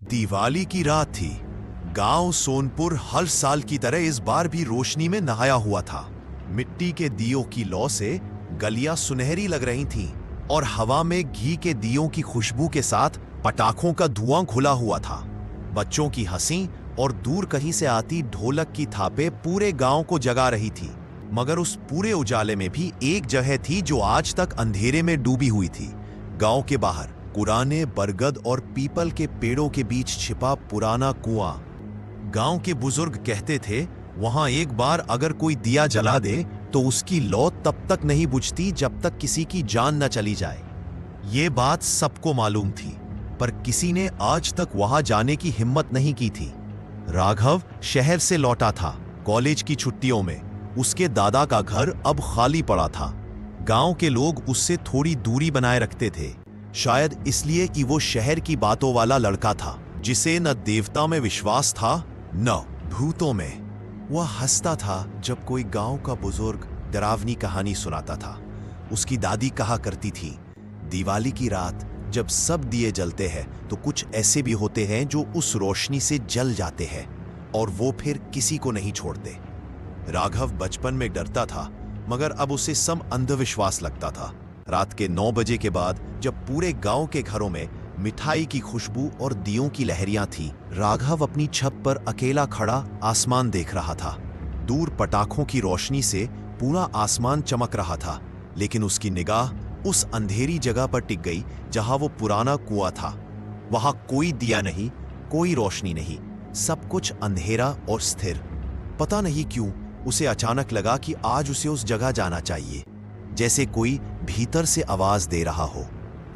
दिवाली की रात थी। गांव सोनपुर हर साल की तरह इस बार भी रोशनी में नहाया हुआ था। मिट्टी के दियों की लौ से गलियां सुनहरी लग रही थीं और हवा में घी के दियों की खुशबू के साथ पटाखों का धुआं खुला हुआ था। बच्चों की हंसी और दूर कहीं से आती ढोलक की थापे पूरे गांव को जगा रही थी। मगर उस पूरे उजाले में भी एक जगह थी जो आज तक अंधेरे में डूबी हुई थी। गांव के बाहर पुराने बरगद और पीपल के पेड़ों के बीच छिपा पुराना कुआं। गांव के बुजुर्ग कहते थे, वहां एक बार अगर कोई दिया जला दे तो उसकी लौ तब तक नहीं बुझती जब तक किसी की जान न चली जाए। ये बात सबको मालूम थी, पर किसी ने आज तक वहां जाने की हिम्मत नहीं की थी। राघव शहर से लौटा था कॉलेज की छुट्टियों में। उसके दादा का घर अब खाली पड़ा था। गांव के लोग उससे थोड़ी दूरी बनाए रखते थे, शायद इसलिए कि वो शहर की बातों वाला लड़का था जिसे न देवता में विश्वास था न भूतों में। वह हंसता था जब कोई गांव का बुजुर्ग डरावनी कहानी सुनाता था। उसकी दादी कहा करती थी, दिवाली की रात जब सब दिए जलते हैं तो कुछ ऐसे भी होते हैं जो उस रोशनी से जल जाते हैं और वो फिर किसी को नहीं छोड़ते। राघव बचपन में डरता था, मगर अब उसे सब अंधविश्वास लगता था। रात के 9 बजे के बाद जब पूरे गांव के घरों में मिठाई की खुशबू और दियों की लहरियां थीं, राघव अपनी छत पर अकेला खड़ा आसमान देख रहा था। दूर पटाखों की रोशनी से पूरा आसमान चमक रहा था, लेकिन उसकी निगाह उस अंधेरी जगह पर टिक गई जहां वो पुराना कुआं था। वहां कोई दिया नहीं, कोई रोशनी नहीं, सब कुछ अंधेरा और स्थिर। पता नहीं क्यों उसे अचानक लगा कि आज उसे उस जगह जाना चाहिए, जैसे कोई भीतर से आवाज दे रहा हो।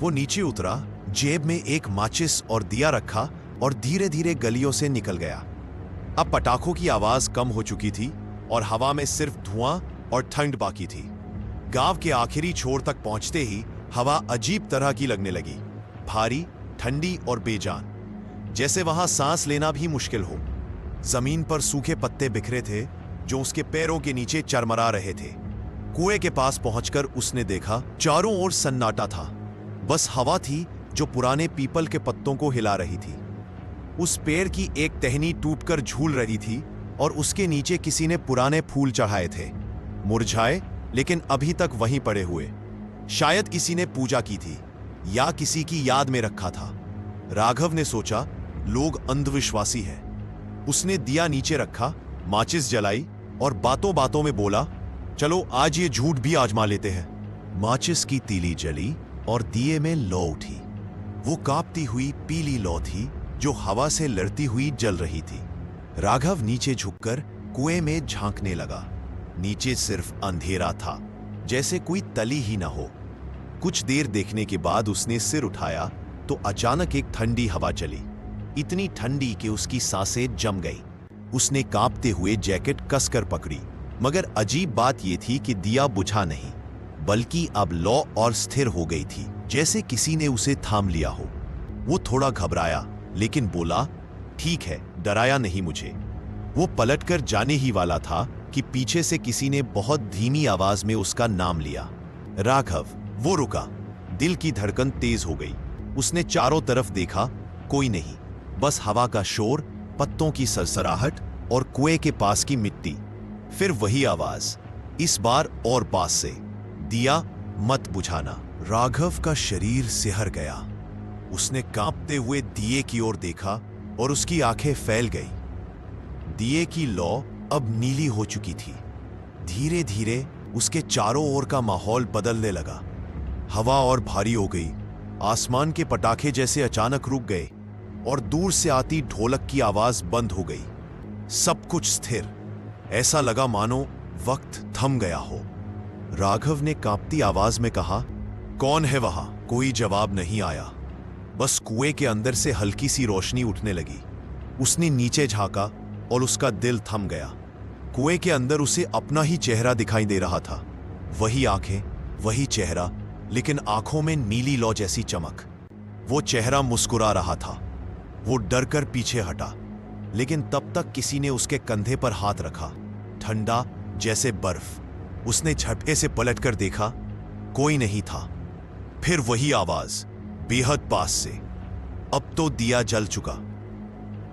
वो नीचे उतरा, जेब में एक माचिस और दिया रखा और धीरे धीरे गलियों से निकल गया। अब पटाखों की आवाज कम हो चुकी थी और हवा में सिर्फ धुआं और ठंड बाकी थी। गांव के आखिरी छोर तक पहुंचते ही हवा अजीब तरह की लगने लगी, भारी, ठंडी और बेजान, जैसे वहां सांस लेना भी मुश्किल हो। जमीन पर सूखे पत्ते बिखरे थे जो उसके पैरों के नीचे चरमरा रहे थे। कुएं के पास पहुंचकर उसने देखा, चारों ओर सन्नाटा था। बस हवा थी जो पुराने पीपल के पत्तों को हिला रही थी। उस पेड़ की एक टहनी टूटकर झूल रही थी और उसके नीचे किसी ने पुराने फूल चढ़ाए थे, मुरझाए लेकिन अभी तक वहीं पड़े हुए। शायद किसी ने पूजा की थी या किसी की याद में रखा था। राघव ने सोचा, लोग अंधविश्वासी हैं। उसने दिया नीचे रखा, माचिस जलाई और बातों बातों में बोला, चलो आज ये झूठ भी आजमा लेते हैं। माचिस की तीली जली और दिए में लौ उठी। वो कांपती हुई पीली लौ थी जो हवा से लड़ती हुई जल रही थी। राघव नीचे झुककर कुएं में झांकने लगा। नीचे सिर्फ अंधेरा था, जैसे कोई तली ही ना हो। कुछ देर देखने के बाद उसने सिर उठाया तो अचानक एक ठंडी हवा चली, इतनी ठंडी कि उसकी सांसें जम गई। उसने कांपते हुए जैकेट कसकर पकड़ी, मगर अजीब बात यह थी कि दिया बुझा नहीं, बल्कि अब लौ और स्थिर हो गई थी, जैसे किसी ने उसे थाम लिया हो। वो थोड़ा घबराया, लेकिन बोला, ठीक है, डराया नहीं मुझे। वो पलटकर जाने ही वाला था कि पीछे से किसी ने बहुत धीमी आवाज में उसका नाम लिया, राघव। वो रुका, दिल की धड़कन तेज हो गई। उसने चारों तरफ देखा, कोई नहीं, बस हवा का शोर, पत्तों की सरसराहट और कुएं के पास की मिट्टी। फिर वही आवाज, इस बार और पास से, दिया मत बुझाना। राघव का शरीर सिहर गया। उसने कांपते हुए दिए की ओर देखा और उसकी आंखें फैल गई। दिए की लौ अब नीली हो चुकी थी। धीरे धीरे उसके चारों ओर का माहौल बदलने लगा। हवा और भारी हो गई। आसमान के पटाखे जैसे अचानक रुक गए और दूर से आती ढोलक की आवाज बंद हो गई। सब कुछ स्थिर, ऐसा लगा मानो वक्त थम गया हो। राघव ने कांपती आवाज में कहा, कौन है वहां? कोई जवाब नहीं आया। बस कुएं के अंदर से हल्की सी रोशनी उठने लगी। उसने नीचे झांका और उसका दिल थम गया। कुएं के अंदर उसे अपना ही चेहरा दिखाई दे रहा था। वही आंखें, वही चेहरा, लेकिन आंखों में नीली लौ जैसी चमक। वो चेहरा मुस्कुरा रहा था। वो डर कर पीछे हटा, लेकिन तब तक किसी ने उसके कंधे पर हाथ रखा, ठंडा जैसे बर्फ। उसने झटके से पलटकर देखा, कोई नहीं था। फिर वही आवाज, बेहद पास से। अब तो दिया जल चुका,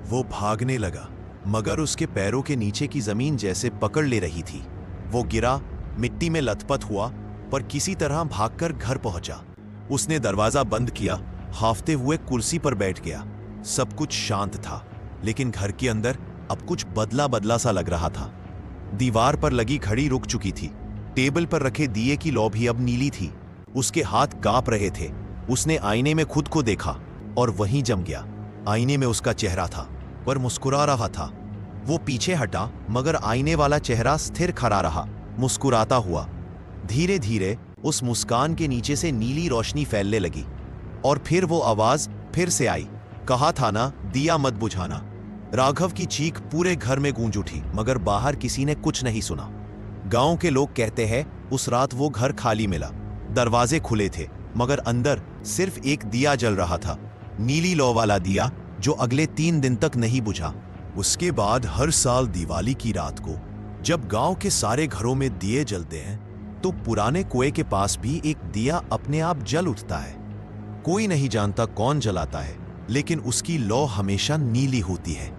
वो भागने लगा, मगर उसके पैरों के नीचे की जमीन जैसे पकड़ ले रही थी। वो गिरा, मिट्टी में लथपथ हुआ, पर किसी तरह भागकर घर पहुंचा। उसने दरवाजा बंद किया, हाफते हुए कुर्सी पर बैठ गया। सब कुछ शांत था, लेकिन घर के अंदर अब कुछ बदला बदला सा लग रहा था। दीवार पर लगी घड़ी रुक चुकी थी। टेबल पर रखे दिए की लौ भी अब नीली थी। उसके हाथ कांप रहे थे। उसने आईने में खुद को देखा और वहीं जम गया। आईने में उसका चेहरा था, पर मुस्कुरा रहा था। वो पीछे हटा, मगर आईने वाला चेहरा स्थिर खड़ा रहा, मुस्कुराता हुआ। धीरे धीरे उस मुस्कान के नीचे से नीली रोशनी फैलने लगी, और फिर वो आवाज फिर से आई, कहा था ना, दिया मत बुझाना। राघव की चीख पूरे घर में गूंज उठी, मगर बाहर किसी ने कुछ नहीं सुना। गांव के लोग कहते हैं उस रात वो घर खाली मिला। दरवाजे खुले थे, मगर अंदर सिर्फ एक दिया जल रहा था, नीली लौ वाला दिया, जो अगले 3 दिन तक नहीं बुझा। उसके बाद हर साल दिवाली की रात को जब गांव के सारे घरों में दिए जलते हैं, तो पुराने कुएं के पास भी एक दिया अपने आप जल उठता है। कोई नहीं जानता कौन जलाता है, लेकिन उसकी लौ हमेशा नीली होती है।